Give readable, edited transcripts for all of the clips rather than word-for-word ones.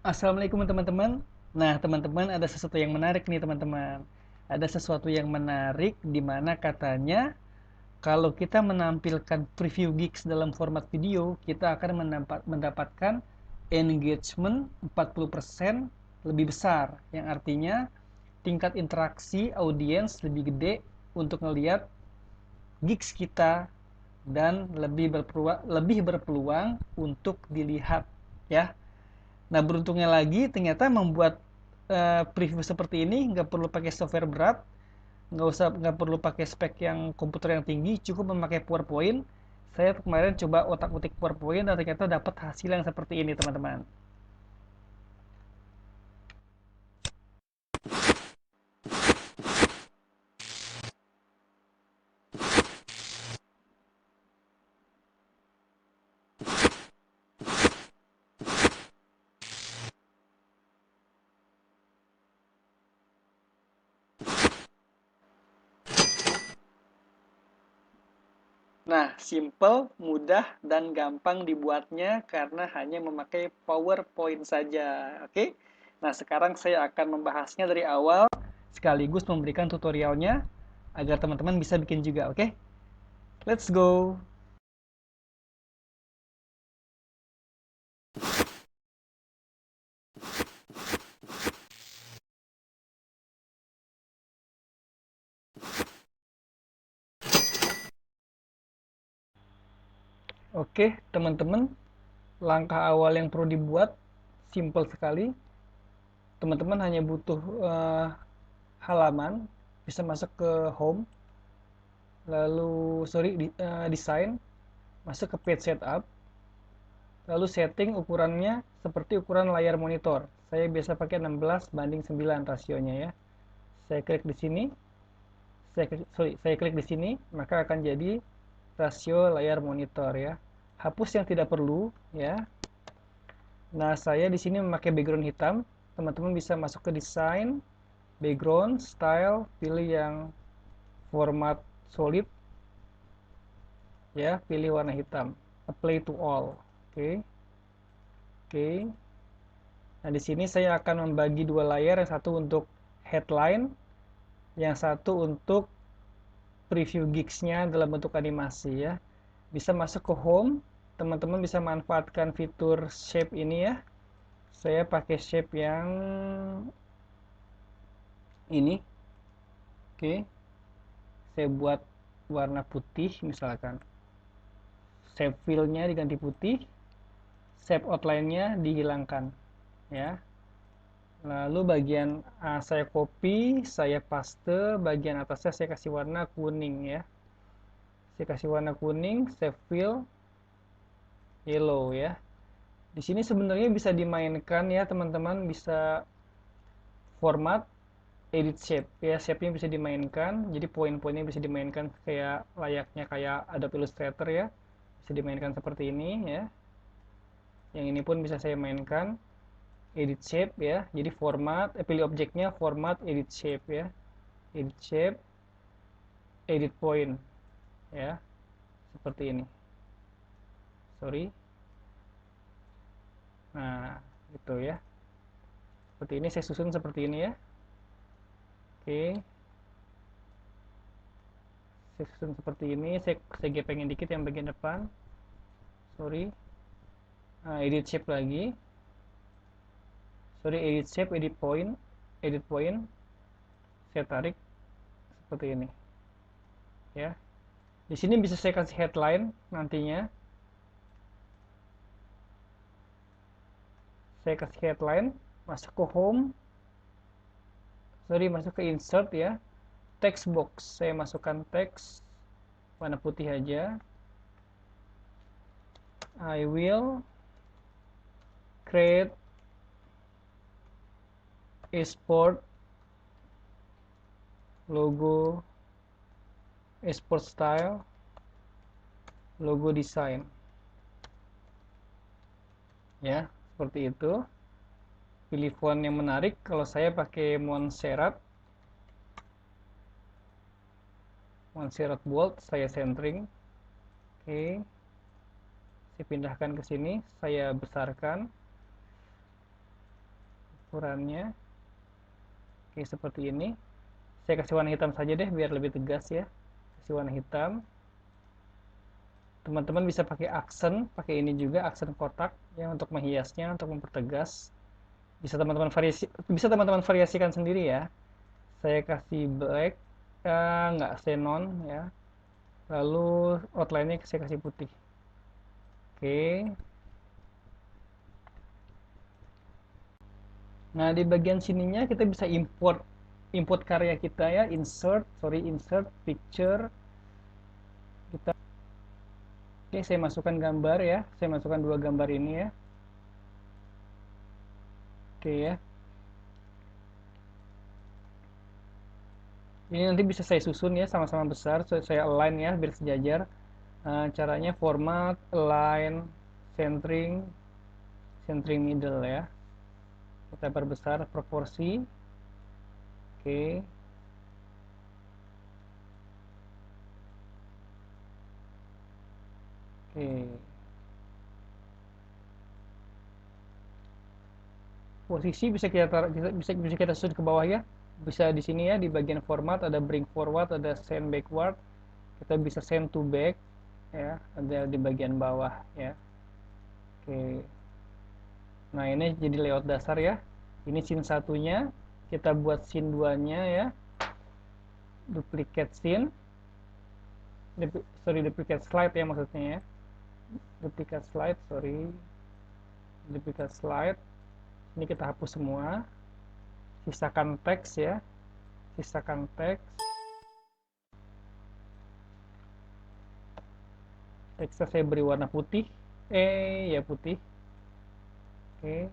Assalamualaikum teman-teman. Nah, teman-teman ada sesuatu yang menarik nih teman-teman. Ada sesuatu yang menarik di mana katanya kalau kita menampilkan preview gigs dalam format video, kita akan mendapatkan engagement 40% lebih besar. Yang artinya tingkat interaksi audiens lebih gede untuk ngelihat gigs kita dan lebih berpeluang untuk dilihat ya. Nah, beruntungnya lagi ternyata membuat preview seperti ini nggak perlu pakai software berat, nggak perlu pakai spek yang komputer yang tinggi, cukup memakai PowerPoint. Saya kemarin coba otak-atik PowerPoint dan ternyata dapat hasil yang seperti ini, teman-teman. Nah, simple, mudah, dan gampang dibuatnya karena hanya memakai PowerPoint saja. Oke? Nah, sekarang saya akan membahasnya dari awal sekaligus memberikan tutorialnya agar teman-teman bisa bikin juga. Oke? Let's go! Oke, teman-teman, langkah awal yang perlu dibuat simple sekali. Teman-teman hanya butuh halaman, bisa masuk ke home, lalu desain, masuk ke page setup, lalu setting ukurannya seperti ukuran layar monitor. Saya biasa pakai 16:9 rasionya ya. Saya klik di sini, saya klik di sini, maka akan jadi rasio layar monitor ya. Hapus yang tidak perlu ya. Nah, saya di sini memakai background hitam. Teman-teman bisa masuk ke desain, background, style, pilih yang format solid ya, pilih warna hitam. Apply to all. Oke. Oke. Nah, di sini saya akan membagi dua layar, yang satu untuk headline, yang satu untuk preview gigs-nya dalam bentuk animasi ya. Bisa masuk ke home, teman-teman bisa manfaatkan fitur shape ini ya. Saya pakai shape yang ini. Oke. Saya buat warna putih misalkan. Shape fill-nya diganti putih, shape outline-nya dihilangkan ya. Lalu bagian saya copy, saya paste, bagian atasnya saya kasih warna kuning ya. Saya kasih warna kuning, saya fill yellow ya. Di sini sebenarnya bisa dimainkan ya teman-teman, bisa format, edit shape ya, shape-nya bisa dimainkan. Jadi poin-poinnya bisa dimainkan kayak layaknya kayak Adobe Illustrator ya. Bisa dimainkan seperti ini ya. Yang ini pun bisa saya mainkan edit shape ya. Jadi format, pilih objeknya, format, edit shape ya. Edit shape, edit point ya, seperti ini. Sorry. Nah, gitu ya. Seperti ini saya susun seperti ini ya. Oke. Saya susun seperti ini, saya gepengin dikit yang bagian depan. Sorry. Nah, edit shape lagi. Sorry, edit shape, edit point. Saya tarik seperti ini. Ya. Di sini bisa saya kasih headline nantinya. Saya kasih headline, masuk ke home. Sorry, masuk ke insert ya. Text box, saya masukkan teks warna putih aja. I will create a sport logo, a sport style logo design ya, seperti itu. Pilih font yang menarik, kalau saya pakai Montserrat bold, saya centering. Oke, saya pindahkan ke sini, saya besarkan. ukurannya. Oke, seperti ini. Saya kasih warna hitam saja deh biar lebih tegas ya. Kasih warna hitam. Teman-teman bisa pakai aksen, pakai ini juga aksen kotak ya untuk menghiasnya, untuk mempertegas. Bisa teman-teman variasikan sendiri ya. Saya kasih black, nggak xenon ya. Lalu outline-nya saya kasih putih. Oke. Nah, di bagian sininya kita bisa import import karya kita ya, insert picture. Kita Oke, saya masukkan gambar ya. Saya masukkan dua gambar ini ya. Oke ya. Ini nanti bisa saya susun ya sama-sama besar. Saya align ya biar sejajar. Caranya format, align, centering, centering middle ya. Kita perbesar proporsi. Oke. Oke. Posisi bisa kita taruh, bisa kita susun ke bawah ya. Bisa di sini ya di bagian format ada bring forward, ada send backward. Kita bisa send to back ya, ada di bagian bawah ya. Oke. Nah, ini jadi layout dasar ya. Ini scene satunya, kita buat scene 2-nya ya. Duplicate scene. Duplicate slide ya maksudnya ya. Duplicate slide, sorry. Duplicate slide. Ini kita hapus semua. Sisakan teks ya. Sisakan teks. Teksnya saya beri warna putih. Ya putih. Oke.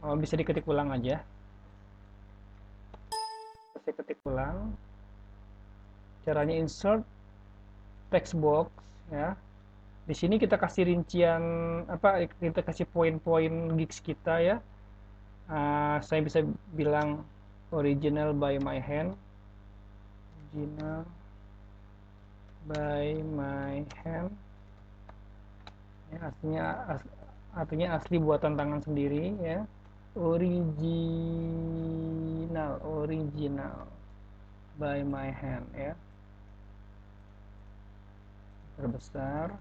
Oh, bisa diketik ulang aja. Saya ketik ulang. Caranya insert text box ya. Di sini kita kasih rincian apa? Kita kasih poin-poin gigs kita ya. Saya bisa bilang original by my hand. Original by my hand. Ya, artinya asli buatan tangan sendiri ya. Original by my hand ya. Terbesar.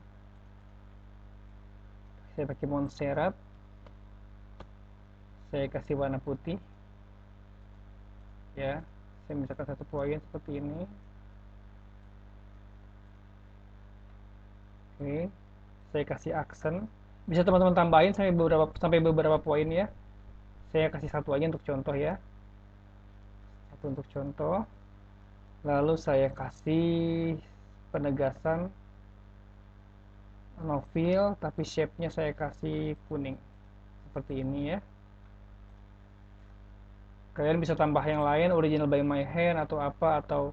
Saya pakai Montserrat. Saya kasih warna putih ya. Saya misalkan satu poin seperti ini. Oke, saya kasih aksen. Bisa teman-teman tambahin sampai beberapa poin ya. Saya kasih satu aja untuk contoh ya. Satu untuk contoh. Lalu saya kasih penegasan no fill, tapi shape-nya saya kasih kuning. Seperti ini ya. Kalian bisa tambah yang lain, original by my hand atau apa, atau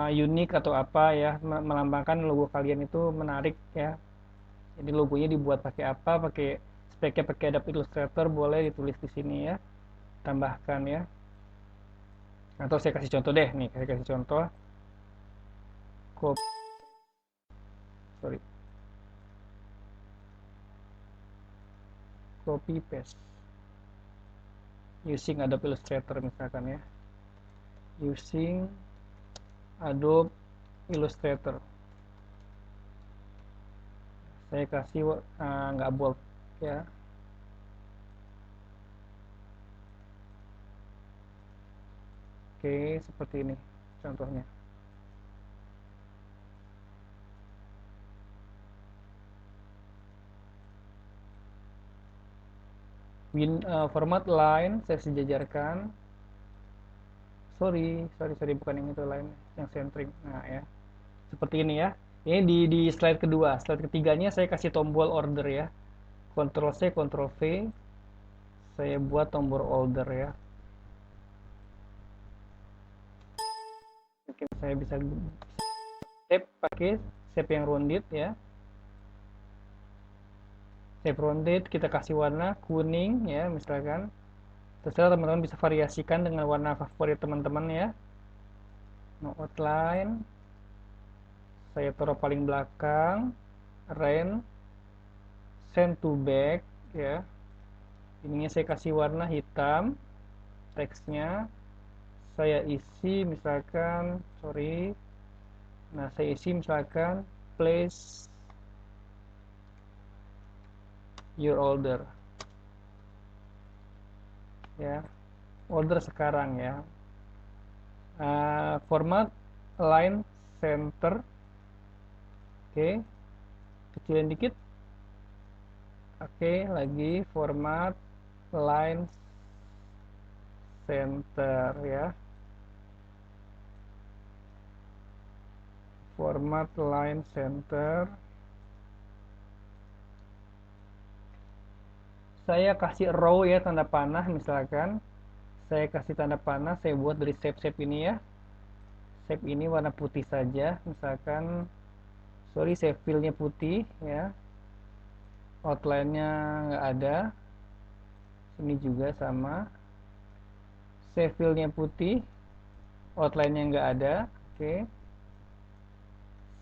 unik atau apa ya, melambangkan logo kalian itu menarik ya. Jadi logonya dibuat pakai apa, speknya pakai Adobe Illustrator, boleh ditulis di sini ya, tambahkan ya. Atau saya kasih contoh deh nih, saya kasih contoh copy, sorry, copy paste using Adobe Illustrator misalkan ya, using Adobe Illustrator. Saya kasih nggak bold ya. Oke, seperti ini contohnya. Format line saya sejajarkan. Sorry, bukan yang itu line, yang centering. Nah ya, seperti ini ya. Ini di slide kedua. Slide ketiganya saya kasih tombol order ya. Ctrl C, Ctrl V. Saya buat tombol order ya. Mungkin saya bisa pakai shape yang rounded ya. Shape rounded, kita kasih warna kuning ya misalkan. Terserah teman-teman bisa variasikan dengan warna favorit teman-teman ya. No outline. Saya taruh paling belakang. ren, send to back ya. Ininya saya kasih warna hitam, teksnya saya isi misalkan, nah saya isi misalkan place your order ya, order sekarang ya. Format line center, oke, kecilin dikit, oke, lagi format line center ya, format line center. Saya kasih row ya, tanda panah misalkan. Saya kasih tanda panah, saya buat dari shape-shape ini ya. Shape ini warna putih saja, misalkan, saya fillnya putih ya. Outline-nya nggak ada. Ini juga sama. Saya fillnya putih, outline-nya nggak ada. Oke.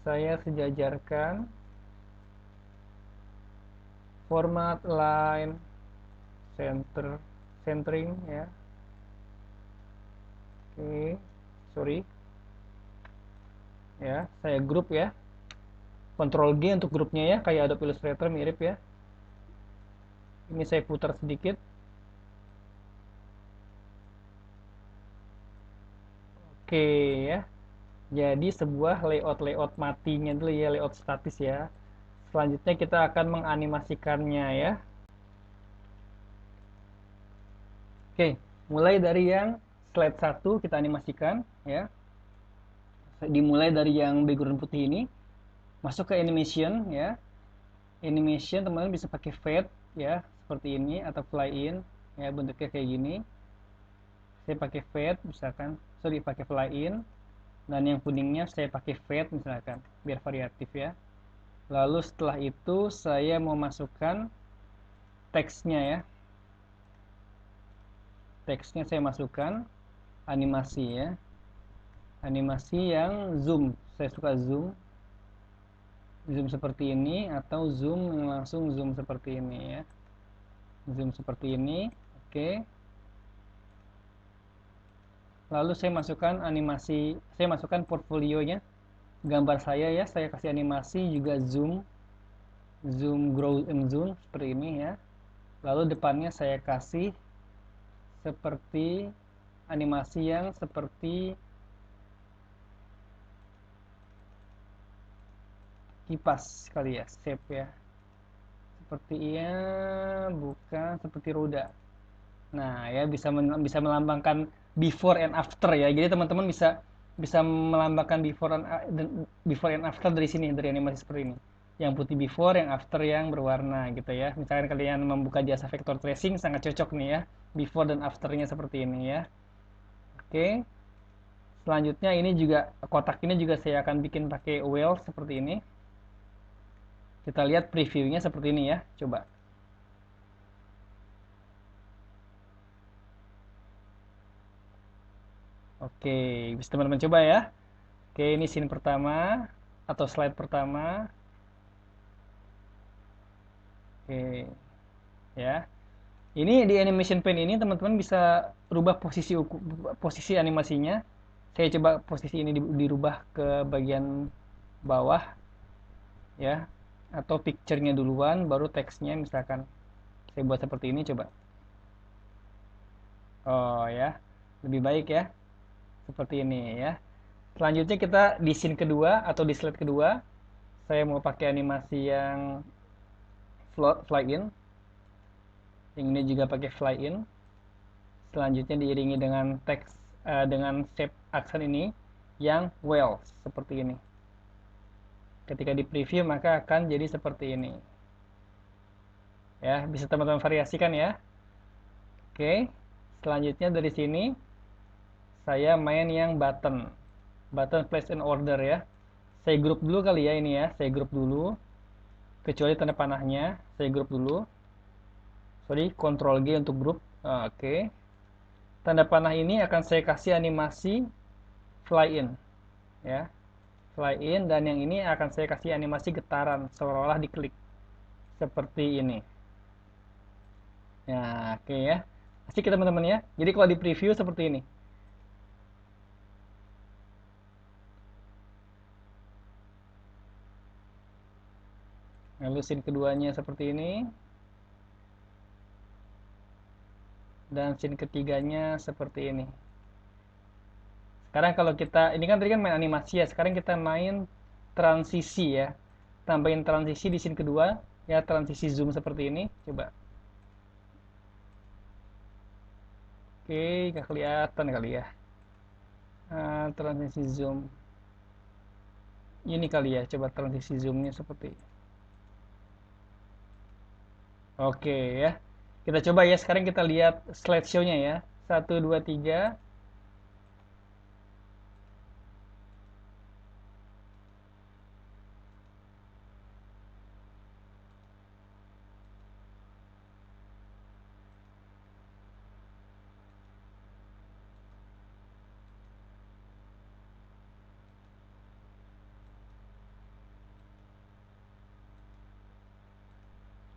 Saya sejajarkan. Format line centering ya. Oke, ya, saya grup ya, Ctrl G untuk grupnya ya, kayak Adobe Illustrator mirip ya. Ini saya putar sedikit. Oke ya, jadi sebuah layout matinya dulu ya, layout statis ya. Selanjutnya kita akan menganimasikannya ya. Oke, mulai dari yang slide 1 kita animasikan ya. Dimulai dari yang background putih ini, masuk ke animation ya. Animation teman-teman bisa pakai fade ya, seperti ini, atau fly in ya, bentuknya kayak gini. Saya pakai fade misalkan, pakai fly in, dan yang kuningnya saya pakai fade misalkan, biar variatif ya. Lalu setelah itu saya mau masukkan teksnya ya. Teksnya saya masukkan animasi ya. Animasi yang zoom, saya suka zoom seperti ini, atau zoom langsung zoom seperti ini ya. Zoom seperti ini. Oke. Lalu saya masukkan animasi, saya masukkan portfolionya, gambar saya ya, saya kasih animasi juga zoom, grow and zoom seperti ini ya. Lalu depannya saya kasih seperti animasi yang seperti kipas kali ya, shape ya, seperti ya, bukan seperti roda. Nah ya, bisa melambangkan before and after ya. Jadi teman-teman bisa bisa melambangkan before and after dari sini, dari animasi seperti ini. Yang putih before, yang after yang berwarna gitu ya. Misalkan kalian membuka jasa vector tracing, sangat cocok nih ya, before dan afternya seperti ini ya. Oke. Selanjutnya ini juga, kotak ini juga saya akan bikin pakai wheel seperti ini. Kita lihat previewnya seperti ini ya, coba. Oke, bisa teman-teman coba ya. Oke, ini scene pertama atau slide pertama. Oke, ya. Ini di animation paint ini teman-teman bisa rubah posisi animasinya. Saya coba posisi ini dirubah ke bagian bawah ya, atau picture-nya duluan baru teksnya, misalkan saya buat seperti ini coba. Oh ya, lebih baik ya, seperti ini ya. Selanjutnya kita di scene kedua atau di slide kedua, saya mau pakai animasi yang fly in. Yang ini juga pakai fly in. Selanjutnya diiringi dengan teks, dengan shape aksen ini yang well seperti ini. Ketika di preview maka akan jadi seperti ini. Ya, bisa teman-teman variasikan ya. Oke. Selanjutnya dari sini saya main yang button. Button place and order ya. Saya grup dulu kali ya ini ya. Saya grup dulu. Kecuali tanda panahnya, saya grup dulu. Ctrl G untuk grup. Oke. Tanda panah ini akan saya kasih animasi fly in ya. fly in, dan yang ini akan saya kasih animasi getaran seolah-olah diklik seperti ini. Ya, oke ya. Asik ya teman-teman ya. Jadi kalau di preview seperti ini. Lalu scene keduanya seperti ini. Dan scene ketiganya seperti ini. Sekarang kalau kita, ini kan tadi kan main animasi ya. Sekarang kita main transisi ya. Tambahin transisi di scene kedua. Ya, transisi zoom seperti ini. Coba. Oke, nggak kelihatan kali ya. Transisi zoom. Ini kali ya, coba transisi zoomnya seperti ini. Oke ya. Kita coba ya, sekarang kita lihat slideshow-nya ya. Satu, dua, tiga.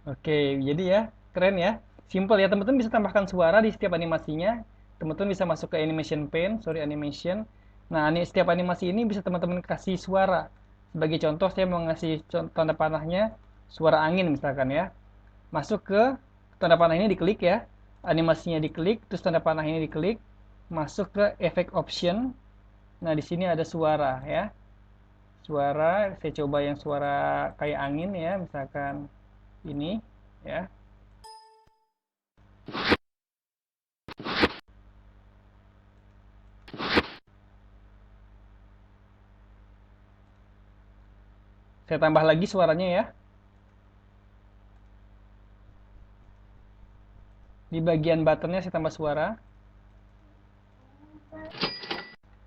Oke, jadi ya, keren ya. Simple ya, teman-teman bisa tambahkan suara di setiap animasinya. Teman-teman bisa masuk ke animation pane, sorry animation. Nah, setiap animasi ini bisa teman-teman kasih suara. Sebagai contoh, saya mau ngasih tanda panahnya suara angin misalkan ya. Masuk ke tanda panah ini diklik ya. Animasinya diklik, terus tanda panah ini diklik. Masuk ke effect option. Nah, di sini ada suara ya. Suara, saya coba yang suara kayak angin ya, misalkan ini ya. Saya tambah lagi suaranya ya. Di bagian buttonnya saya tambah suara.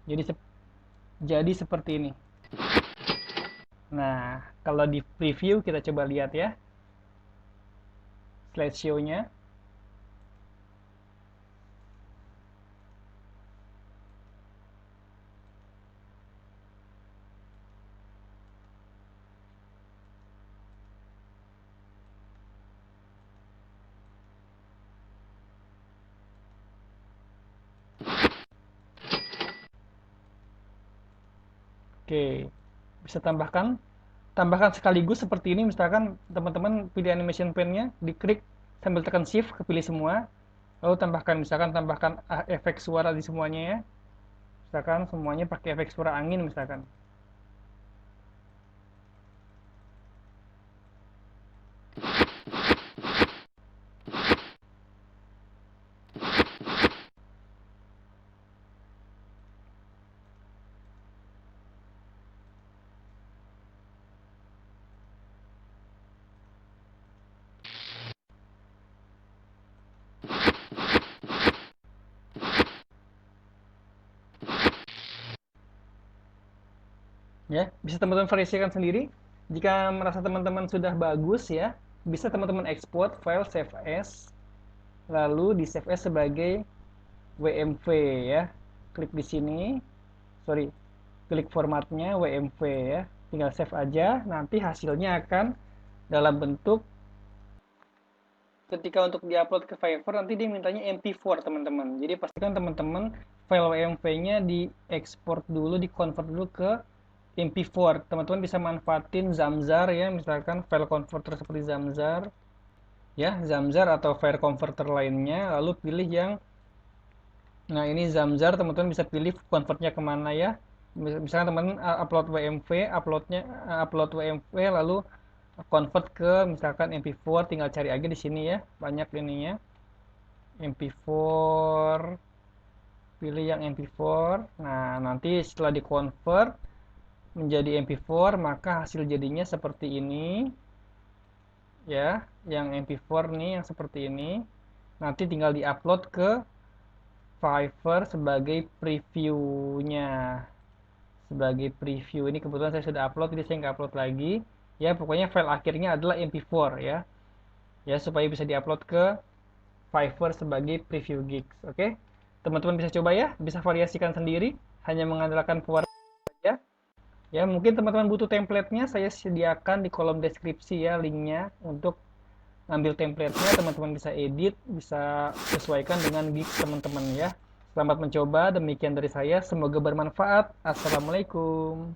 Jadi jadi seperti ini. Nah, kalau di preview kita coba lihat ya slideshow-nya. Oke, bisa tambahkan sekaligus seperti ini. Misalkan teman-teman pilih animation pane-nya, diklik sambil tekan shift, kepilih semua. Lalu tambahkan efek suara di semuanya ya. Misalkan semuanya pakai efek suara angin misalkan. Ya, bisa teman-teman variasikan sendiri. Jika merasa teman-teman sudah bagus ya, bisa teman-teman export file save as, lalu di save as sebagai WMV ya. Klik di sini, sorry, klik formatnya WMV ya. Tinggal save aja, nanti hasilnya akan dalam bentuk, ketika untuk diupload ke Fiverr nanti dia mintanya MP4 teman-teman. Jadi pastikan teman-teman file WMV-nya diekspor dulu, dikonvert dulu ke MP4. Teman-teman bisa manfaatin Zamzar ya, misalkan file converter seperti Zamzar ya, Zamzar atau file converter lainnya, lalu pilih yang, nah ini Zamzar, teman-teman bisa pilih convertnya kemana ya. Misalkan teman-teman upload WMV, upload WMV lalu convert ke misalkan MP4, tinggal cari aja di sini ya, banyak ininya. MP4, pilih yang MP4. Nah, nanti setelah di-convert menjadi MP4, maka hasil jadinya seperti ini. Ya, yang MP4 nih yang seperti ini. Nanti tinggal di-upload ke Fiverr sebagai previewnya. Sebagai preview ini kebetulan saya sudah upload, jadi saya nggak upload lagi. Ya, pokoknya file akhirnya adalah MP4 ya. Ya, supaya bisa diupload ke Fiverr sebagai preview gigs. Oke, teman-teman bisa coba ya, bisa variasikan sendiri, hanya mengandalkan pewarna saja. Ya, mungkin teman-teman butuh template-nya, saya sediakan di kolom deskripsi ya linknya untuk ngambil template-nya, teman-teman bisa edit, bisa sesuaikan dengan gigs teman-teman ya. Selamat mencoba, demikian dari saya, semoga bermanfaat. Assalamualaikum.